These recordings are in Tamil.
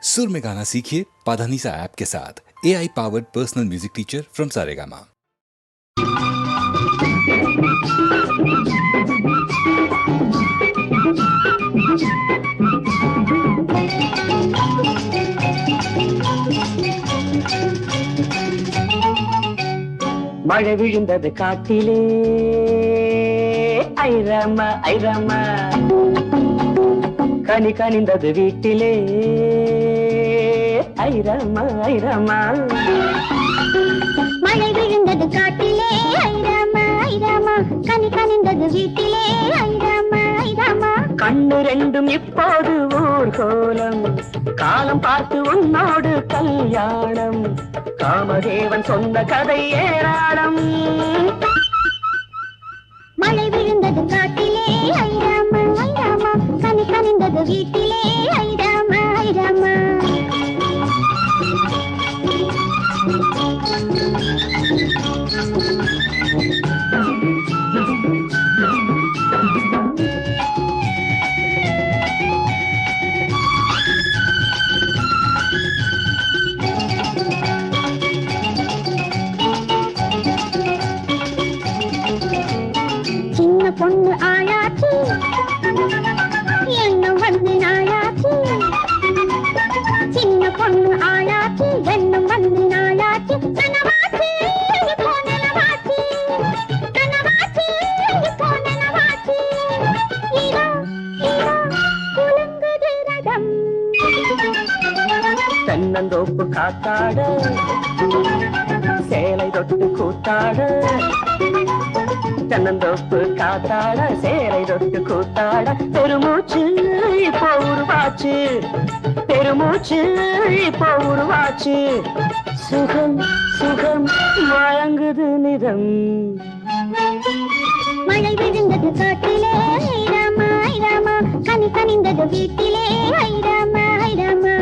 सुर में गाना सीखिए पाधानीसा ऐप के साथ। AI powered personal music teacher from Saregama. மழை விழுந்தது காட்டிலே ஐராமா ஐராமா, கனி கனிந்தது வீட்டிலே ஐராமா ஐராமா. மழை விழுந்தது காட்டிலே ஐராமா ஐராமா, கனி கனிந்தது வீட்டிலே ஐராமா ஐராமா. கண்ணு ரெண்டும் இப்போது ஊர்கோலம், காலம் பார்த்து உன்னோடு கல்யாணம், காமதேவன் சொன்ன கதை ஏராளம். மழை விழுந்தது காட்டிலே ஐராமா ஐராமா, கனி கனிந்தது வீட்டிலே ஐராமா ஐராமா. சின்ன பொண்ணு ஆளாச்சு, எண்ணம் வந்து நாளாச்சு. சின்ன பொண்ணு ஆளாச்சு, எண்ணம் வந்து நாளாச்சு. கனவாச்சு இப்போ நிலவாச்சு, கனவாச்சு இப்போ நிலவாச்சு. இதோ இதோ குலுங்குது ரதம். தென்னந்தோப்பு காத்தாட, சேலை தொட்டு கூத்தாட, தென்னந்தோப்பு காத்தாட, சேலை தொட்டு கூத்தாட. பெருமூச்சு இப்போ உருவாச்சு, பெருமூச்சு இப்போ உருவாச்சு. சுகம் சுகம் வழங்குது நிறம். மழை விழுந்தது காட்டிலே ஐராமா ஐராமா, கனி கனிந்தது வீட்டிலே ஐராமா ஐராமா.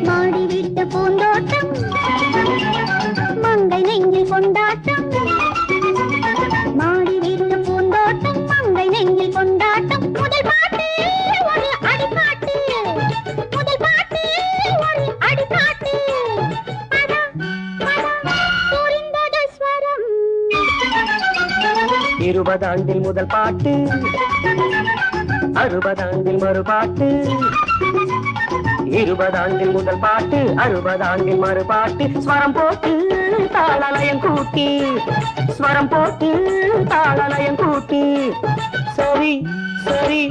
மாடி விட்ட பூந்தோட்டம், மங்கை நெஞ்சில் கொண்டாட்டம். மாடி விட்ட பூந்தோட்டம், மங்கை நெஞ்சில் கொண்டாட்டம். முதல் பாட்டு ஒரு அடிப்பாட்டு, முதல் பாட்டு ஒரு அடிப்பாட்டு. பதா பதா புரிந்தது ஸ்வரம். 20 ஆண்டில் முதல் பாட்டு, 60 ஆண்டில் மறுபாட்டு. 20 ஆண்டில் முதல் பாட்டு, 60 ஆண்டில் மறுபாட்டு. ஸ்வரம் போட்டு தாளலயம் கூட்டி, ஸ்வரம் போட்டு தாளலயம் கூட்டி. சரி சரி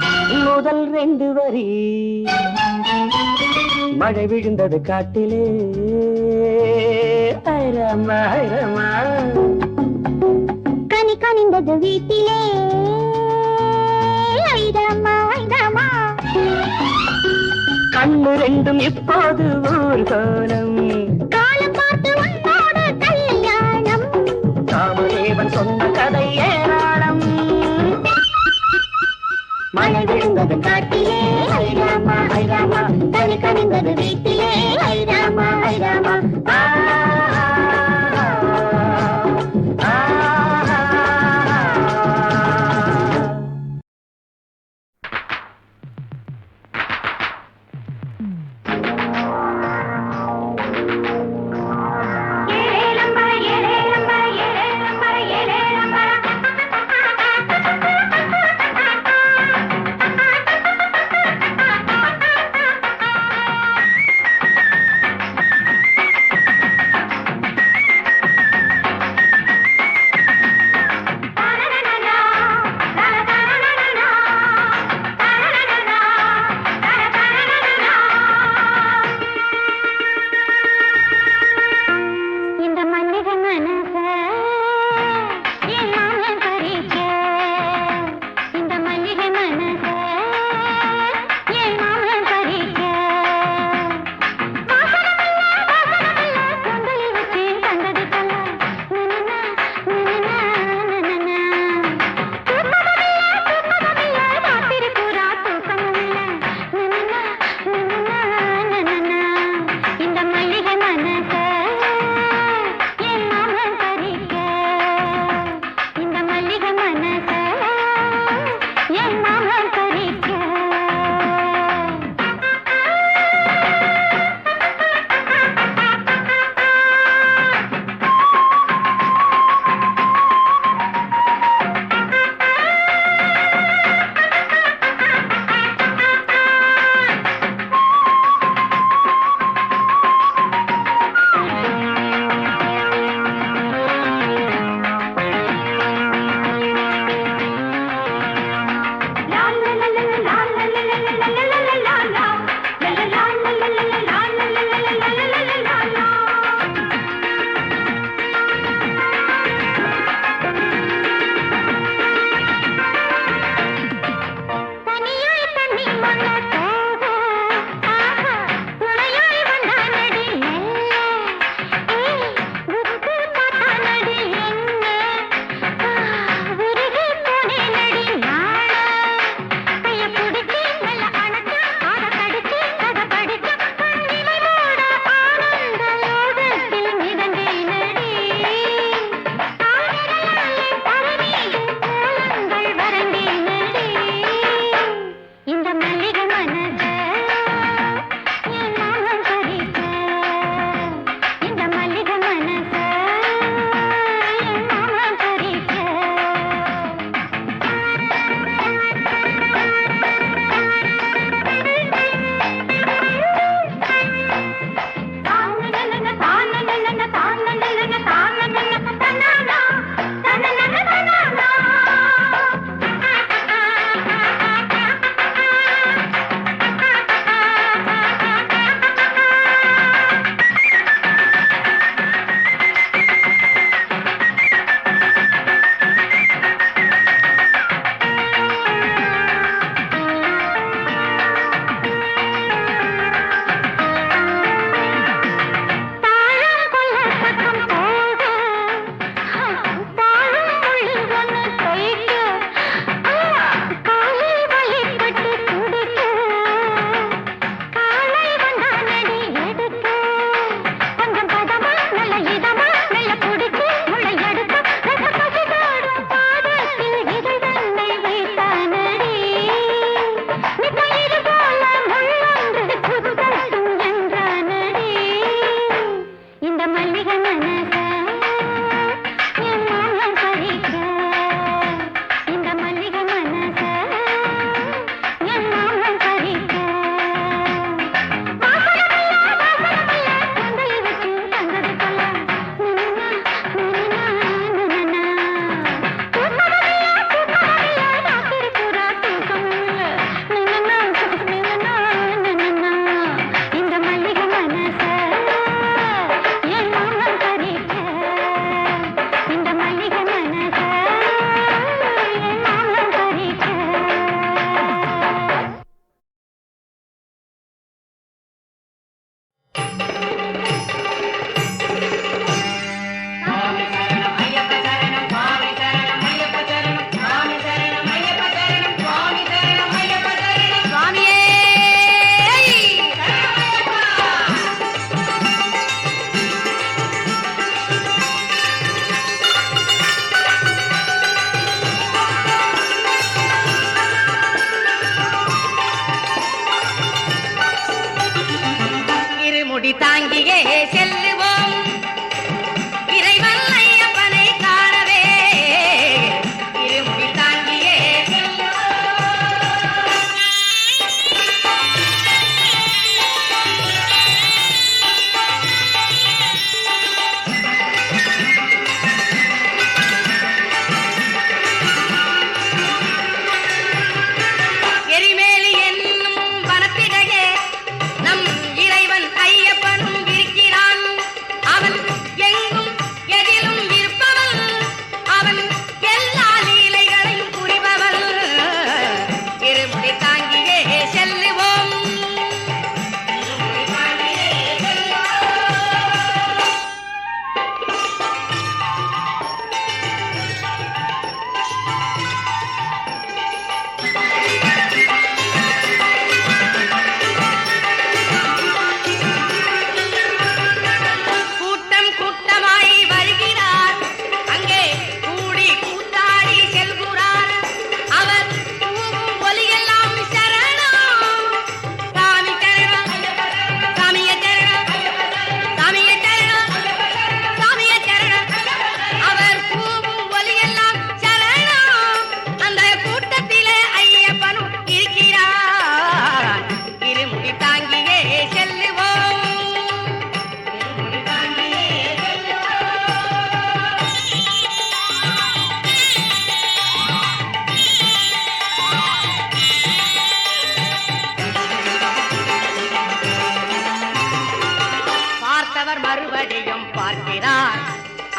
முதல் 2 வரி. மழை விழுந்தது காட்டிலே ஐராமா ஐராமா, கனி கனிந்தது வீட்டிலே ஐராமா ஐராமா. கண்ணு ரெண்டும் இப்போது ஊர்கோலம், காலம் பார்த்து உன்னோடு கல்யாணம், காமதேவன் சொன்ன கதை ஏராளம். மழை விழுந்தது காட்டிலே ஐராமா ஐராமா, கனி கனிந்தது வீட்டிலே ஐராமா ஐராமா. ஆ, ஆ, ஆ.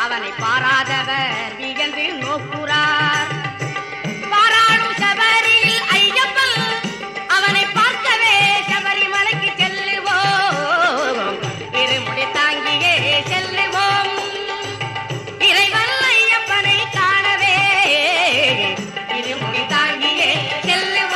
அவனை பாராதவர் வியந்து நோக்குறார். பாராளும் சபரியில் ஐயப்பன் அவனை பார்க்கவே சபரிமலைக்கு செல்லுவோம். இருமுடி தாங்கியே செல்லுவோம். இறைவன் ஐயப்பனை காணவே இருமுடி தாங்கியே செல்லுவோம்.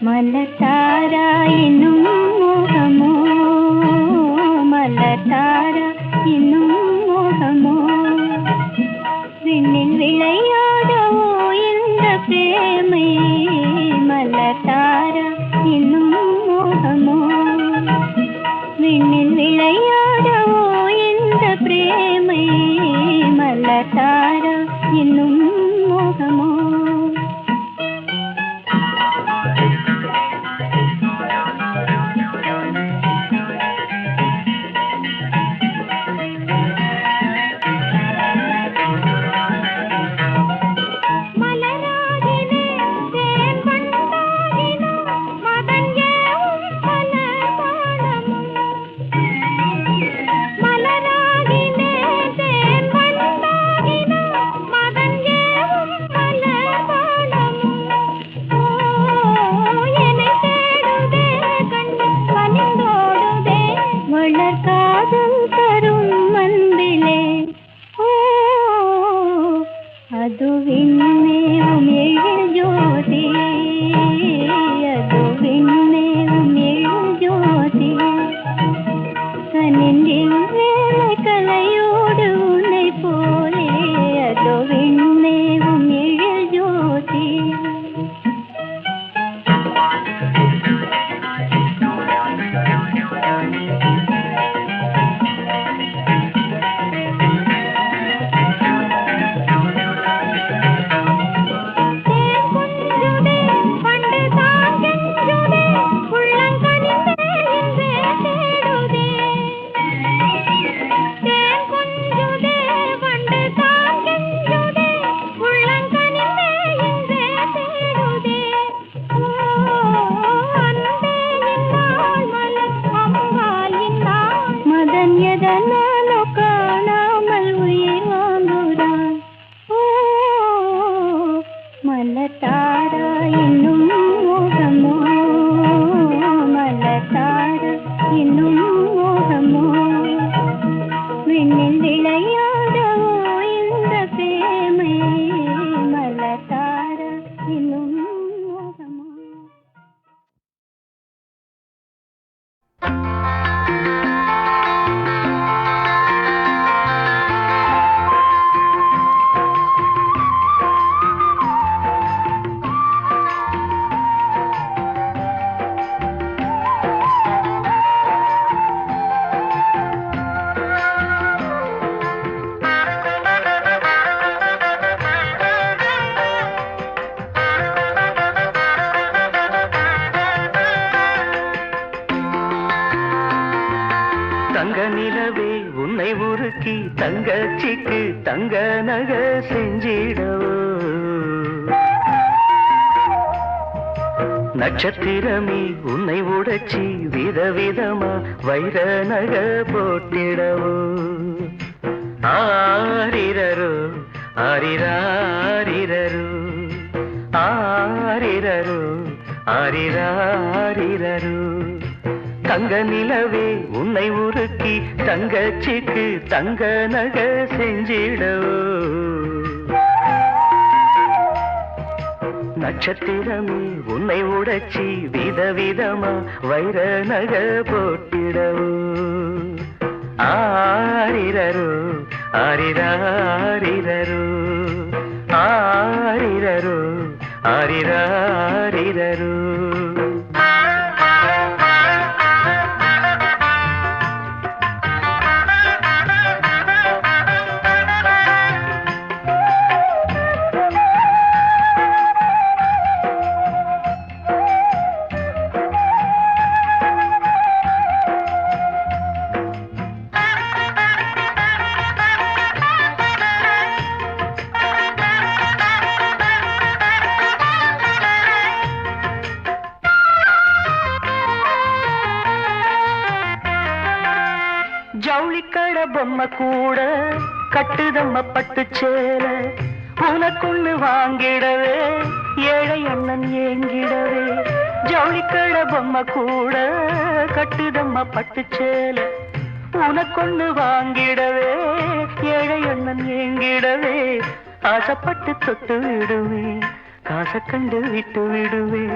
மலத்தாரா என்னும் மோகமோ, மலத்தாரா என்னும் மோகமோ, விண்ணில் விளையாடவோ இந்த பிரேமை. மலத்தாரா என்னும் மோகமோ, விண்ணில் விளையாடவோ இந்த பிரேமை. மலத்தாரா என்னும் மோகமோ. தங்க நிலவே உன்னை உருக்கி தங்கச்சிக்கு தங்க நகை செஞ்சிடவோ. நட்சத்திரமே உன்னை உடைச்சி விதவிதமா வைர நகை போட்டிடவோ. ஆரிரரு ஆரிராரிரரு ஆரிரரு ஆரிராரிரரு. தங்க நிலவே உன்னை உருக்கி தங்கச்சிக்கு தங்க நகை செஞ்சிடவோ. நட்சத்திரமே உன்னை உடைச்சி விதவிதமா வைர நகை போட்டிடவோ. ஆரிரரு ஆரிராரிரரு ஆரிரரு ஆரிராரிரரு. பொம்மை கூட கட்டுதம்ம பட்டு சேல உனக்குன்னு வாங்கிடவே ஏழை அண்ணன் ஏங்கிடவே ஜவுளிக்கட பொம்மை கூட கட்டுதம்ம பட்டு சேல உனக்கொன்னு வாங்கிடவே ஏழை அண்ணன் ஏங்கிடவே ஆசைப்பட்டு தொட்டு விடுவேன் காசை கண்டு விட்டு விடுவேன்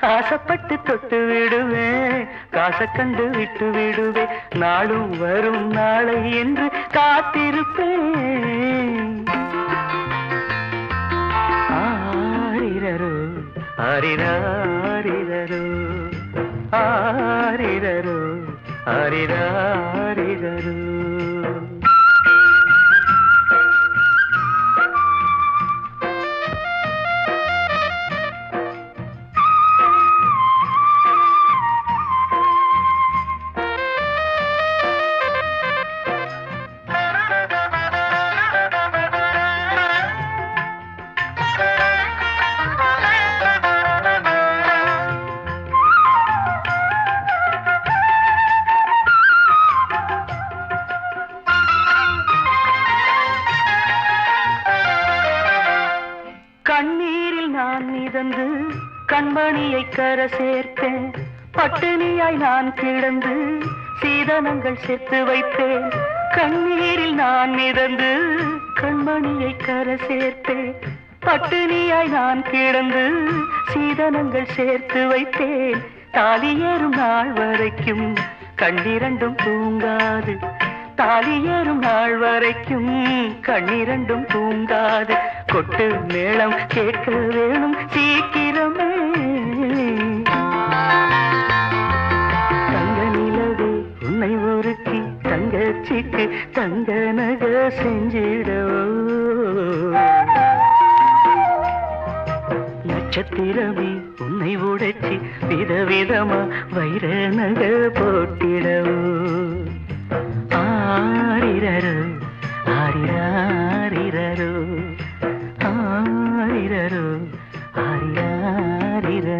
ஆசைப்பட்டு தொட்டு விடுவேன் காசை கண்டு விட்டு விடுவேன் நாளும் வரும் நாளை என்று காத்திருப்பேன் ஆரிரரோ ஆரிராரிரரோ ஆரிரரோ ஆரிராரிரரோ கண்ணீரில் நான் மிதந்து கண்மணியை கர சேர்த்தேன் பட்டினியாய் நான் கிடந்து சீதனங்கள் சேர்த்து வைத்தேன் கண்ணீரில் நான் மிதந்து கண்மணியை கர சேர்த்தேன் பட்டினியாய் நான் கிடந்து சீதனங்கள் சேர்த்து வைத்தேன் தாலி ஏறும் நாள் வரைக்கும் கண்ணிரண்டும் தூங்காது தாலி ஏறும் நாள் வரைக்கும் கண்ணிரண்டும் தூங்காது கொட்டு மேளம் கேட்க வேணும் சீக்கிரமே தங்க நிலவே உன்னை உருக்கி தங்கச்சிக்கு தங்க நக செஞ்சிடவோ நட்சத்திரமே உன்னை உடைச்சி விதவிதமா வைர நக போட்டிடவோ ஆரிரரோ ஆரிராரிரரோ ஆரிரரோ ஆரிராரிரரோ